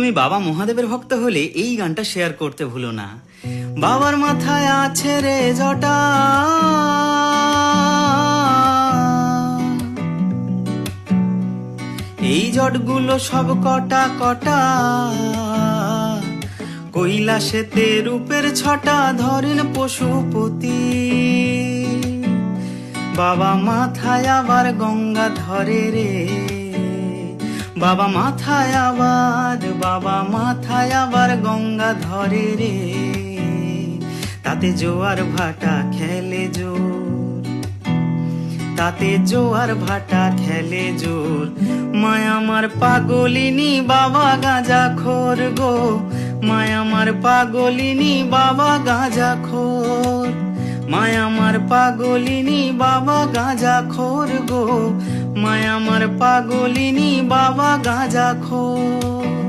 তুমি বাবা মহাদেবের ভক্ত হলে এই গানটা শেয়ার করতে ভুলো না। বাবার মাথায় আছে রে জটা, এই জটগুলো সব কটা কটা, কৈলাসেতে রূপের ছটা ধরেন পশুপতি। বাবা মাথায় আবার গঙ্গা ধরে রে, বাবা মাথায় আবার গঙ্গা ধরে রে। তাতে জোয়ার ভাটা খেলে জোর, তাতে জোয়ার ভাটা খেলে জোর। মায়ামার পাগলিনী বাবা গাঁজা খোর গো, মায়ামার পাগলিনী বাবা গাঁজা খোর, মায়ামার পাগলিনী বাবা গাঁজা খোর গো, মায়ামার পাগলিনী বাবা গাঁজা খোর।